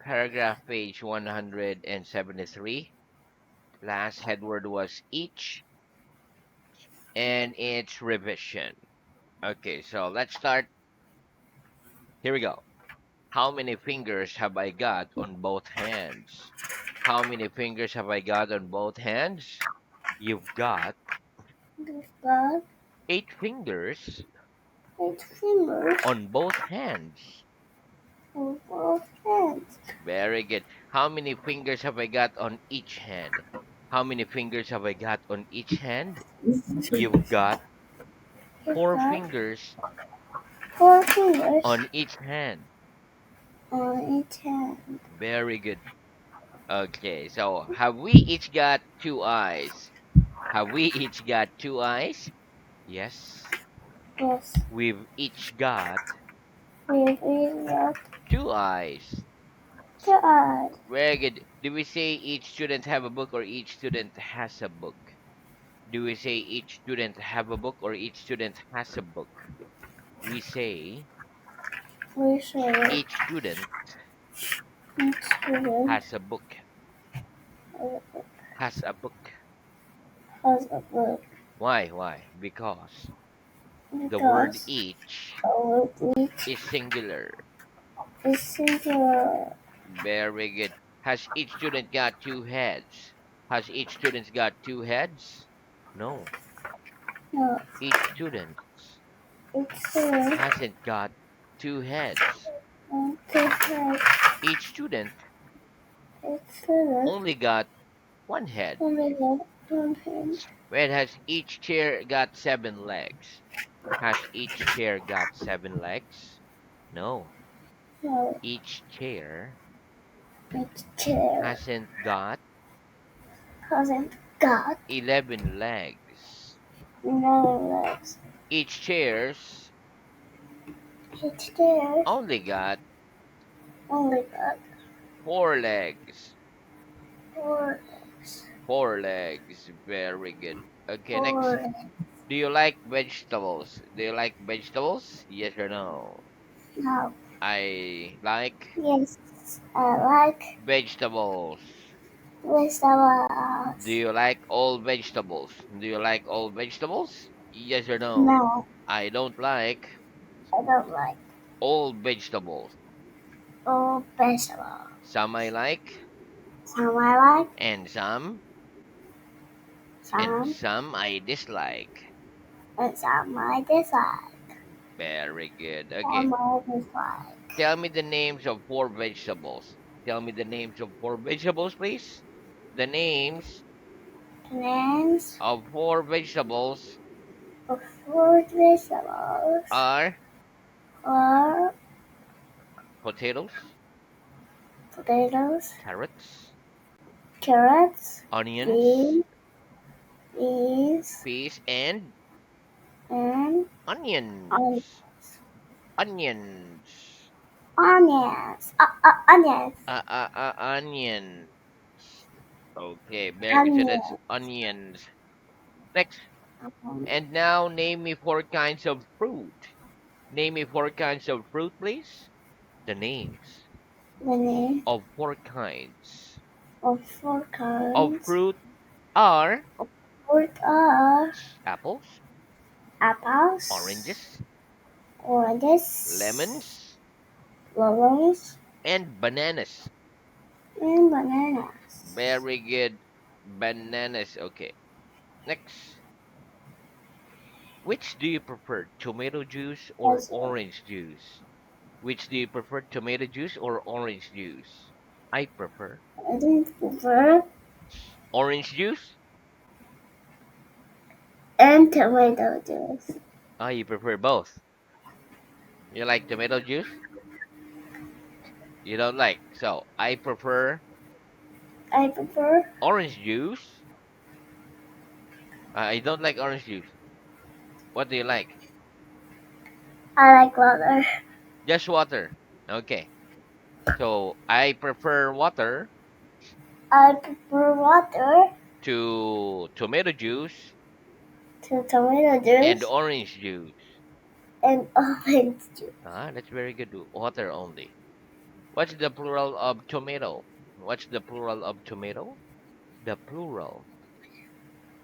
paragraph page 173. Last headword was each, and it's revision. Okay, so let's start. Here we go. How many fingers have I got on both hands? How many fingers have I got on both hands? You've got got 8 fingers 8 fingers on both hands. on both hands. Very good. How many fingers have I got on each hand? How many fingers have I got on each hand? You've got You've four got fingers 4 fingers on each hand. on each hand. Very good. Okay, so have we each got 2 eyes? Have we each got 2 eyes? Yes. Yes, We've each got we've got 2 eyes. 2 eyes. Very good. Do we say each student have a book or each student has a book? Do we say each student have a book or each student has a book? We say We say each student each student has a book. uh, Has a book. has a book Why? Why? Because the word because each our each is singular. is singular. Very good. Has each student got 2 heads? Has each student got 2 heads? No. No, Each student each student hasn't got 2 heads. and 2 heads. Each student Each student only got 1 head. only got 1 head. Where has each chair got 7 legs? Has each chair got 7 legs? No. No, Each chair each chair hasn't got hasn't got 11 legs. no legs. Each chair's Each chair only got only got 4 legs. 4 legs. 4 legs. Very good. Okay, next. 4 Do you like vegetables? Do you like vegetables? Yes or no? now. I like Yes, I like vegetables. Do vegetables. you like all vegetables? Do you like all vegetables? Yes or no? No, I don't like I don't like all vegetables. all vegetables. Some I like Some I like, and some and some, some I dislike. and some I dislike. Very good. Okay. Some I dislike. Tell me the names of 4 vegetables. Tell me the names of 4 vegetables, please. The names The names of 4 vegetables of food vegetables are are potatoes, potatoes, carrots, carrots, onions, beans, peas, peas, and and onions. Onions. onions. Onions. Onions. Okay, very good. So that's Onions. onions. Next. Um, And now name me 4 kinds of fruit. Name me 4 kinds of fruit, please. The names the name of 4 kinds of four of kinds fruit are of fruit are apples, apples, oranges, oranges, lemons, lemons, and bananas. and bananas. Very good. Bananas. Okay. Next. Which do you prefer, tomato juice or Yes, orange juice? Which do you prefer, tomato juice or orange juice? I prefer I think prefer orange juice. and tomato juice. Ah, you prefer both. You like tomato juice? You don't like. So I prefer I prefer. orange juice. I don't like orange juice. What do you like? I like water. Just water. Okay. So I prefer water I prefer water to tomato juice to tomato and juice orange juice. and orange juice. Ah, that's very good. Water only. What's the plural of tomato? What's the plural of tomato? The plural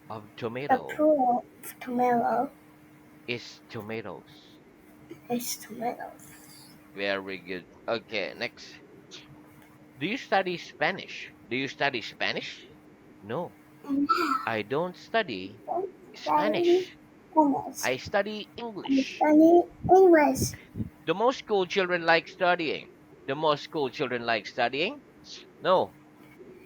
of The tomato plural of tomato is tomatoes. is tomatoes. Very good. Okay, next. Do you study Spanish? Do you study Spanish? No, And I don't study now, studying Spanish. English. I study I'm English. studying English. Do most school children like studying? Do most school children like studying? No,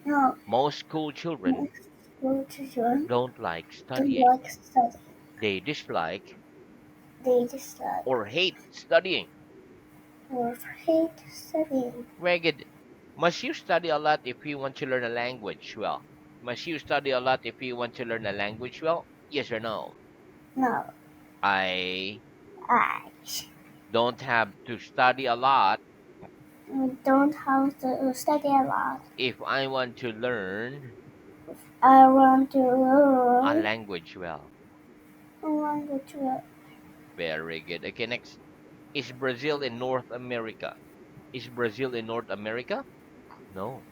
No, most school children most school children don't like don't studying. like studying. They dislike They just like or hate studying. or hate studying. Very good. Must you study a lot if you want to learn a language well? Must you study a lot if you want to learn a language well? Yes or no? No, I I don't have to study a lot don't have to study a lot. if I want to learn I want to a learn language well. a language. Very good. Okay, next. Is Brazil in North America? Is Brazil in North America? No,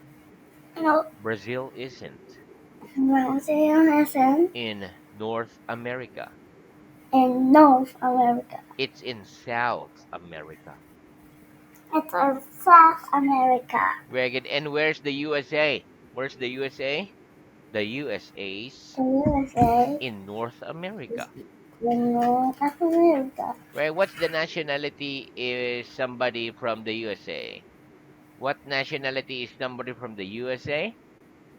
No, Brazil isn't Brazil isn't in North America. in North America. It's in South America. It's in South America. Very good. And where's the USA? Where's the USA? The USA's The USA in North is America. in North America. Right? What's the nationality is somebody from the USA? What nationality is somebody from the USA?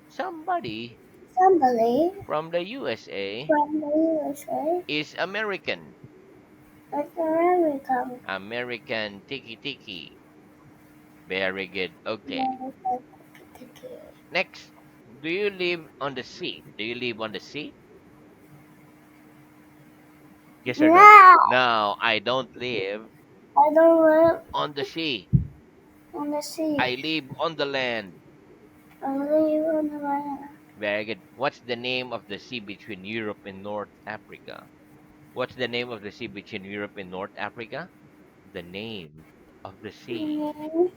Somebody Somebody from the USA from the USA is American. is American. American tiki tiki. Very good. Okay. American. Next. Do you live on the sea? Do you live on the sea? Yes or no? No, No, I don't live I don't live on the sea. on the sea. I live on the land. I live on the land. Very good. What's the name of the sea between Europe and North Africa? What's the name of the sea between Europe and North Africa? The name of the sea Mm,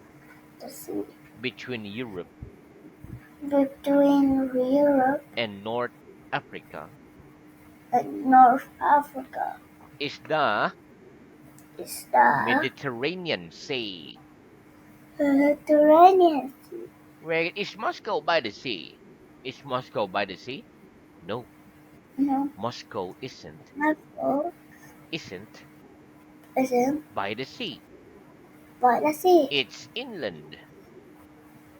the sea between Europe between Europe and North Africa and North Africa is the is the Mediterranean Sea. Mediterranean. Where is Moscow by the sea? Is Moscow by the sea? No, No, Moscow isn't. Mexico Isn't is in by the sea. by the sea. It's inland.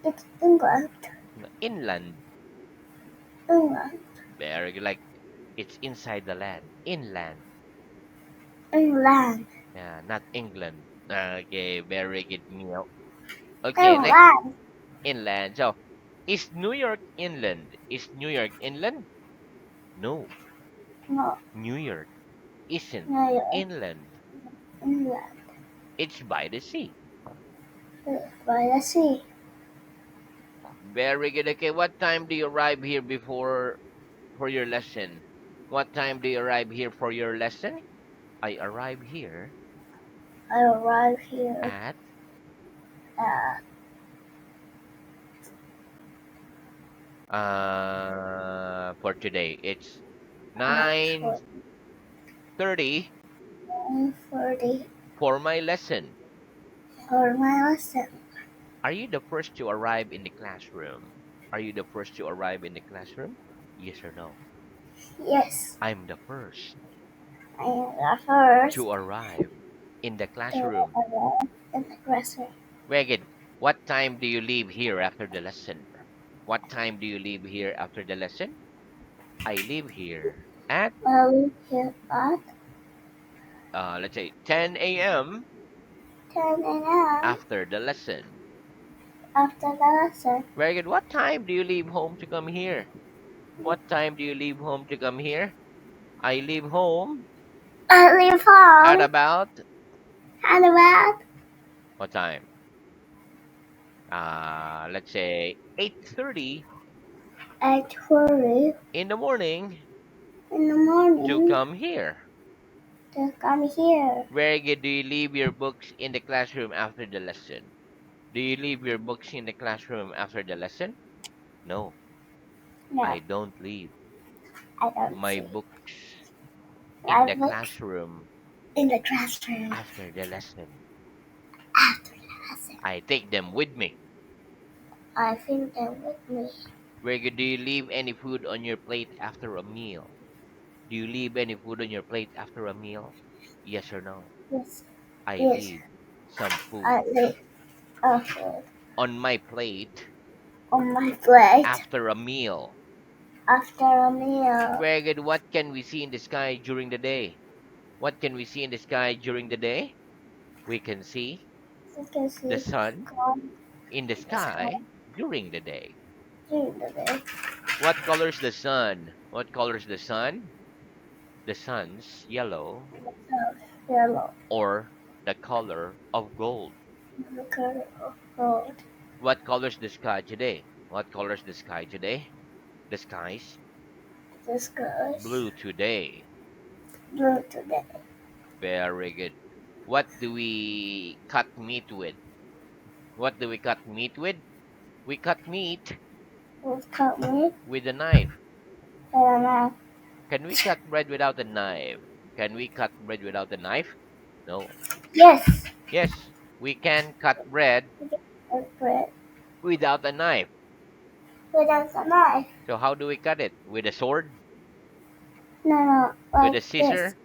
It's England. No, inland. England. Very good. Like it's inside the land. Inland. England. Yeah, not England. Okay, very good, Neil. Okay, next. England. Inland. So, is New York inland? Is New York inland? No, No, New York isn't New York. inland. England. It's by the sea. By the sea. Very good. Okay, what time do you arrive here before for your lesson? What time do you arrive here for your lesson? I arrive here I arrived here at at for today. It's for 9:30 9:30 for my lesson. for my lesson. Are you the first to arrive in the classroom? Are you the first to arrive in the classroom? Yes or no? Yes, I'm the first I am the first to arrive in the to classroom. arrive in the classroom. Very good. What time do you leave here after the lesson? What time do you leave here after the lesson? I leave here at I leave here at let's say 10 a.m. 10 a.m. after the lesson. after the lesson. Very good. What time do you leave home to come here? What time do you leave home to come here? I leave home I leave at home about at about what time? Let's say 8:30 8:40 in the morning in the to morning come here. to come here. Very good. Do you leave your books in the classroom after the lesson? Do you leave your books in the classroom after the lesson? No, No, I don't leave I don't my see. books in I the look classroom in the classroom after the lesson. after lesson. I take them with me. I think they're with me. Where do you leave any food on your plate after a meal? Do you leave any food on your plate after a meal? Yes or no? Yes, I yes. leave some I food live a food on my plate on my plate after a meal. after a meal. Very good. What can we see in the sky during the day? What can we see in the sky during the day? We can see You can the see sun God in the in the sky sky during the day. during the day. What colors the sun? What colors the sun? The sun's yellow So yellow, or the color of gold. the color of gold. What colors the sky today? What colors the sky today? The sky's The sky is blue today. blue today. Very good. What do we cut meat with? What do we cut meat with? We cut meat With cut me with a knife. and I Can we cut bread without a knife? Can we cut bread without a knife? No. yes, Yes, we can cut bread a bread without a knife. without a knife. So how do we cut it? With a sword? No, no, With like a this. scissor?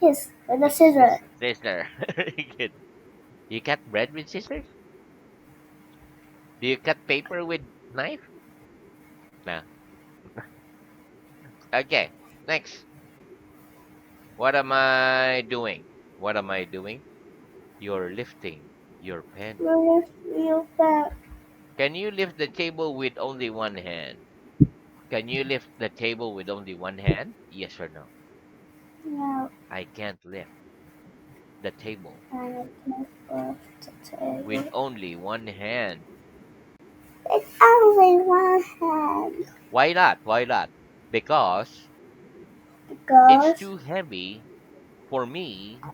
Yes, with a With a scissor. scissor. Very good. You cut bread with scissors? Do you cut paper with knife? No. Okay. Next. What am I doing? What am I doing? You're lifting your pen. With you back. Can you lift the table with only one hand? Can you lift the table with only one hand? Yes or no? No, I can't lift the table and I can off the with table. only one hand. It's only one hand Why not? Why not? Because it's because too heavy for me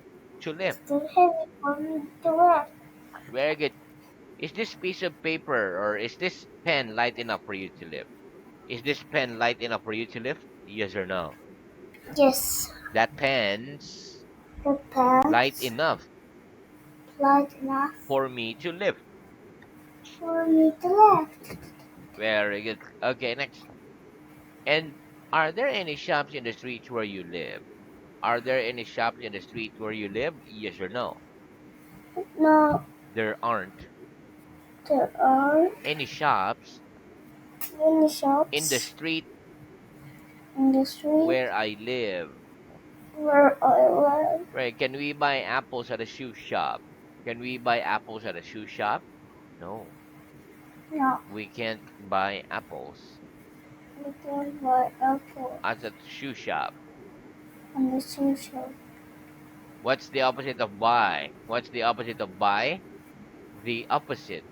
to it's lift. too heavy for me to lift. Very good. Is this piece of paper or is this pen light enough for you to lift? Is this pen light enough for you to lift? Yes or no? Yes, That pen's the light pants enough light enough for me to lift. for me to lift. Very good. Okay, next. And are there any shops in the streets where you live? Are there any shops in the street where you live? Yes or no? No, There aren't there are any shops many in the shops street in the street where I live. where I live. Right? Can we buy apples at a shoe shop? Can we buy apples at a shoe shop? No, No, we can't buy apples we can buy apples at a shoe shop. on the seashore. What's the opposite of buy? What's the opposite of buy? The opposite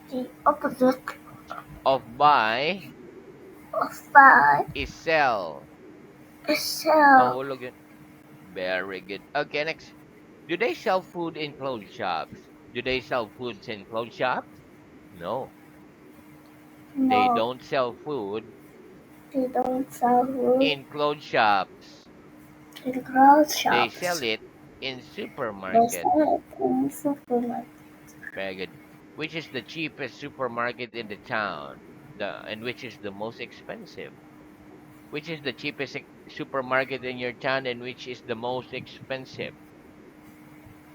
The opposite of buy of buy is sell. is sell. Oh, look at very good. Okay, next. Do they sell food in clothes shops? Do they sell foods in clothes shops? No, they No, don't sell food they don't sell food in clothes shops. in clothes They sell shops. it in They supermarket. sell it in supermarket. Very good. Which is the cheapest supermarket in the town? And which is the most expensive? Which is the cheapest supermarket in your town and which is the most expensive?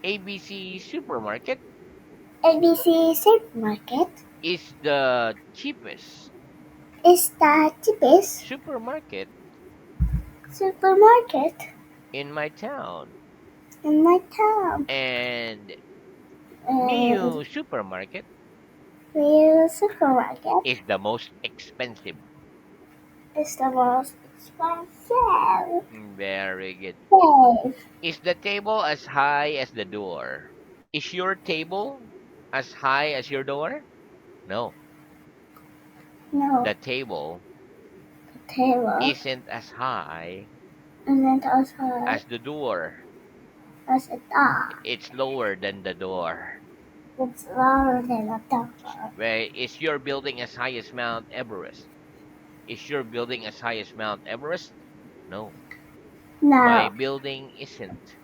ABC Supermarket ABC supermarket is the cheapest is the cheapest supermarket supermarket in my town. in my town. And And Miu Supermarket the supermarket is the most expensive. is the most expensive. Very good. Yes. Is the table as high as the door? Is your table as high as your door? No. No, The table the table isn't as high isn't as high as the door. as a dog. It's lower than the door. It's lower than a tower. Where is your building as high as Mount Everest? Is your building as high as Mount Everest? No. My No, building isn't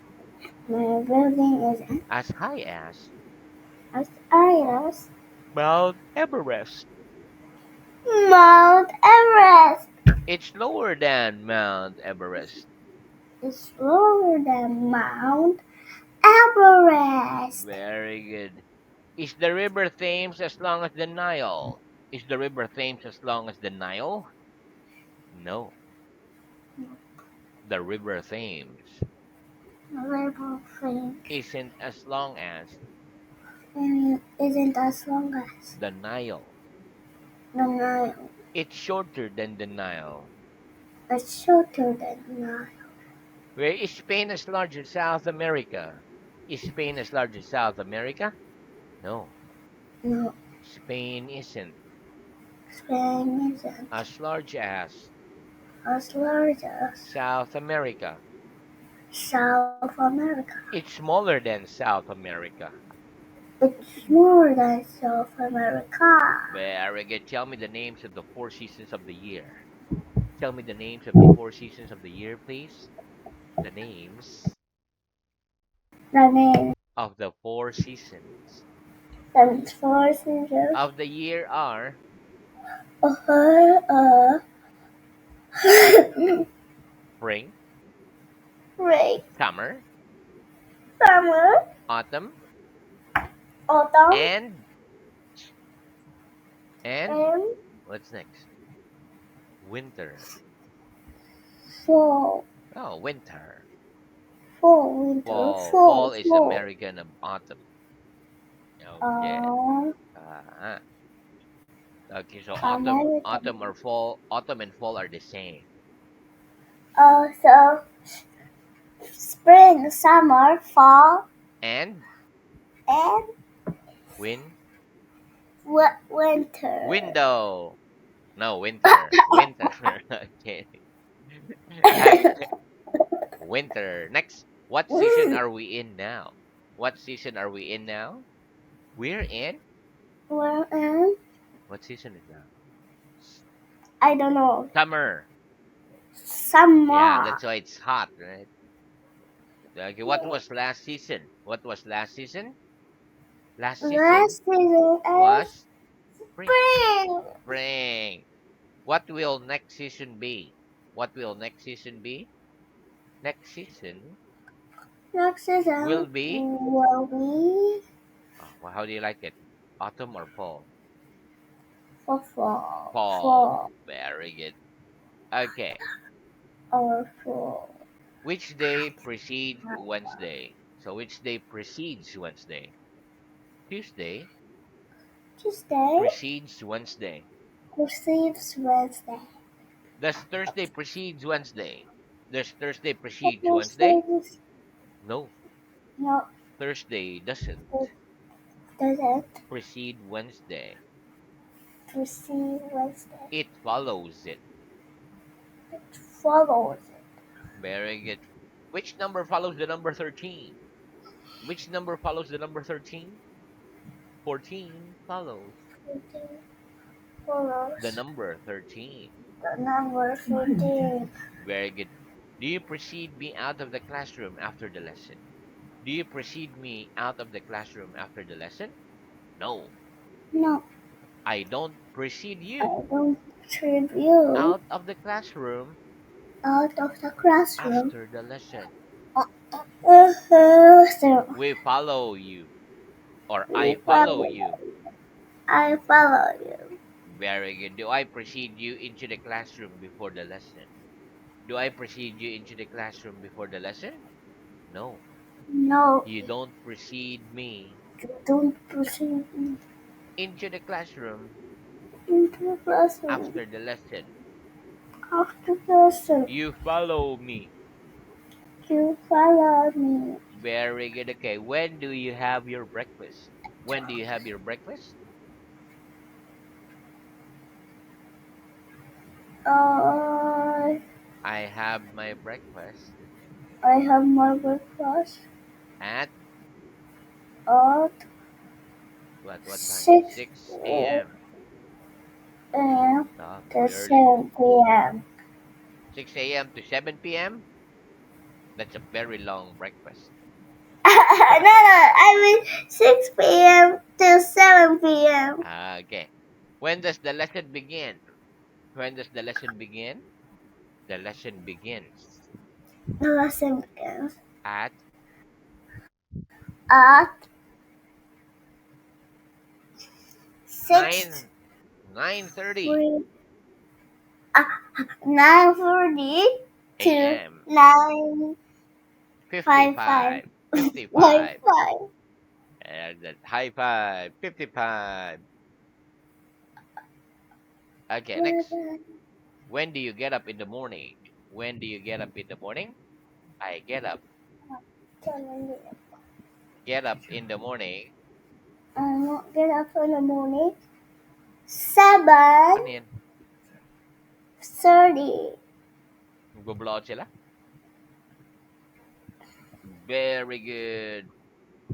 my building is as high as as high as Mount Everest. Mount Everest. It's lower than Mount Everest. It's lower than Mount Everest. Very good. Is the river Thames as long as the Nile? Is the river Thames as long as the Nile? No. The river Thames River thing isn't as long as isn't as long as the Nile. the Nile. It's shorter than the Nile. It's shorter than the Nile. Where is Spain as large as South America? Is Spain as large as South America? No. No, Spain isn't Spain isn't as large as as large as South America. South America. It's smaller than South America. It's more than South America. Very good. Tell me the names of the four seasons of the year. Tell me the names of the four seasons of the year, please. The names The name of the four seasons and four seasons of the year are of her spring, rain, summer, summer, autumn, autumn, and and and what's next? Winter. fall. Oh, winter. Fall, winter, Fall. fall, Fall is fall. American of autumn. Okay. Uh, Uh, okay, so autumn American. or fall, autumn and fall are the same. So spring, summer, fall, And and win winter. window. No, winter. Winter. Okay. Okay. Winter. Next. What season are we in now? What season are we in now? We're in. Well, and What season is now? I don't know. Summer. Yeah, Summer. that's why it's hot, right? Okay, what was last season? What was last season? Last season Last season is was spring. spring. Spring. What will next season be? What will next season be? Next season Next will season be. will be Oh, well, how do you like it? Autumn or fall? for fall. Fall. Fall Very good. Okay. or fall. Which day precedes Wednesday? So which day precedes Wednesday? Tuesday Tuesday precedes Wednesday. receives Wednesday. Does Thursday precedes Wednesday? Does Thursday precedes Thursday Wednesday? No, no Thursday doesn't it doesn't precede Wednesday. receive Wednesday. It follows it. It follows Very good. Which number follows the number 13? Which number follows the number 13? 14 follows it. It the follows number 13. the number 14. Very good. Do you precede me out of the classroom after the lesson? Do you precede me out of the classroom after the lesson? No, No, I don't precede you I don't treat you out of the classroom out of the classroom. after the lesson. So We follow you, or we I follow follow. you. I follow you. Very good. Do I precede you into the classroom before the lesson? Do I precede you into the classroom before the lesson? No. No, You don't precede me you don't proceed into the classroom into the classroom after the lesson. after the lesson. You follow me. You follow me. Very good. Okay. When do you have your breakfast? When do you have your breakfast? I I have my breakfast I have my breakfast at at What time? 6 6 a.m. a.m. Ah, to very early. 7 p.m. 6 a.m. to 7 p.m. That's a very long breakfast. No, I mean 6 p.m. to 7 p.m. Ah, okay. When does the lesson begin? When does the lesson begin? The lesson begins The lesson begins at at 6 9 9:30 3, 9:40 to a.m. 9:55. 55 Five 55. five. And that high five 55. Okay, next. When do you get up in the morning? When do you get up in the morning? I get up in the morning. I won't get up in the morning. 7:30. Ano yan? Nagbo-blowout sila? Very good.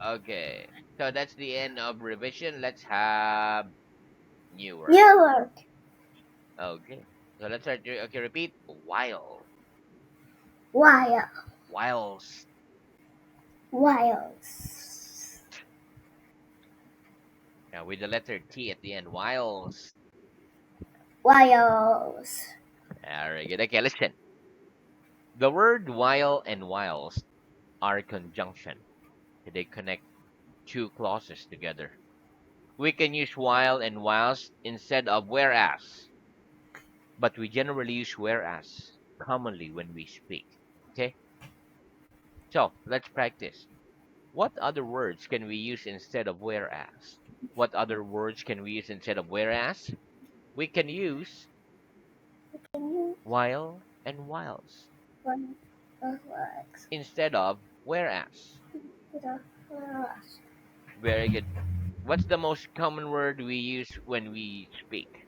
Okay. So that's the end of revision. Let's have new word. New word. Okay. So let's start. Okay, repeat. While. Wire. Whilst. Wires. Yeah, with the letter T at the end. Whilst. Wires. Very good. Okay, listen. The word while and whilst are conjunction. They connect two clauses together. We can use while and whilst instead of whereas, but we generally use whereas commonly when we speak. Okay? So let's practice. What other words can we use instead of whereas? What other words can we use instead of whereas? We can use Can you while and whilst one of words? instead of whereas. The wires. Very good. What's the most common word we use when we speak?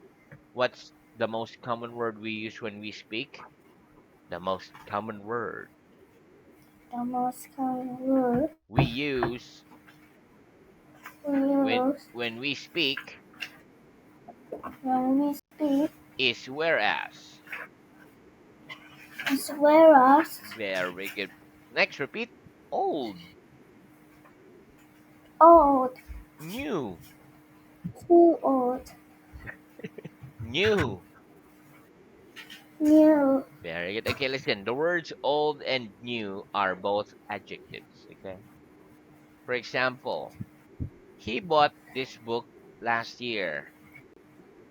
What's the most common word we use when we speak? The most common word The most common word we use we when use when we speak when we speak is whereas. is whereas. Very good. Next, repeat. Old, Old. new, Too old. new. New. Very good. Okay, listen. The words old and new are both adjectives. Okay. For example, he bought this book last year.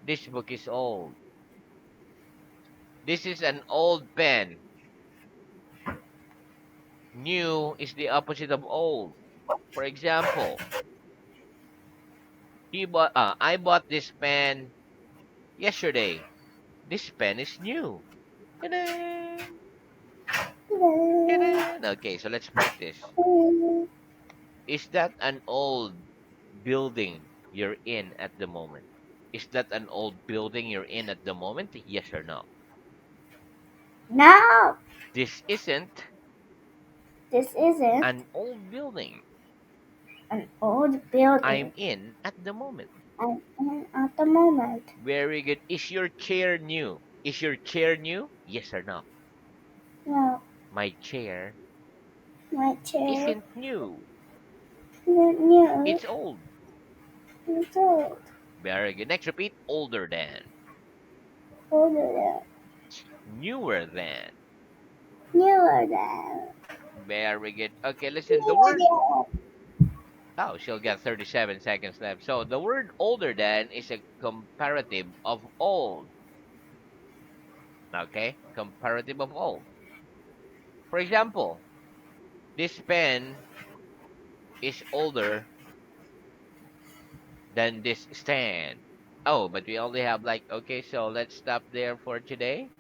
This book is old. This is an old pen. New is the opposite of old. For example, I bought this pen yesterday. This pen is new. Ta-da! Ta-da! Okay, so let's practice. Is that an old building you're in at the moment? Is that an old building you're in at the moment? Yes or no? Now This isn't this isn't an old building an old I'm building. in at the moment. I'm in at the moment. Very good. Is your chair new? Is your chair new? Yes or no? No, My chair my chair isn't new. isn't new. It's old. It's old. Very good. Next, repeat. Older than. Older than. Newer than. Newer than. Very good. Okay, listen. The Newer word. than. Oh, she'll get 37 seconds left. So the word older than is a comparative of old. Okay? Comparative of old. For example, this pen is older than this stand. Oh, but we only have like, okay, so let's stop there for today.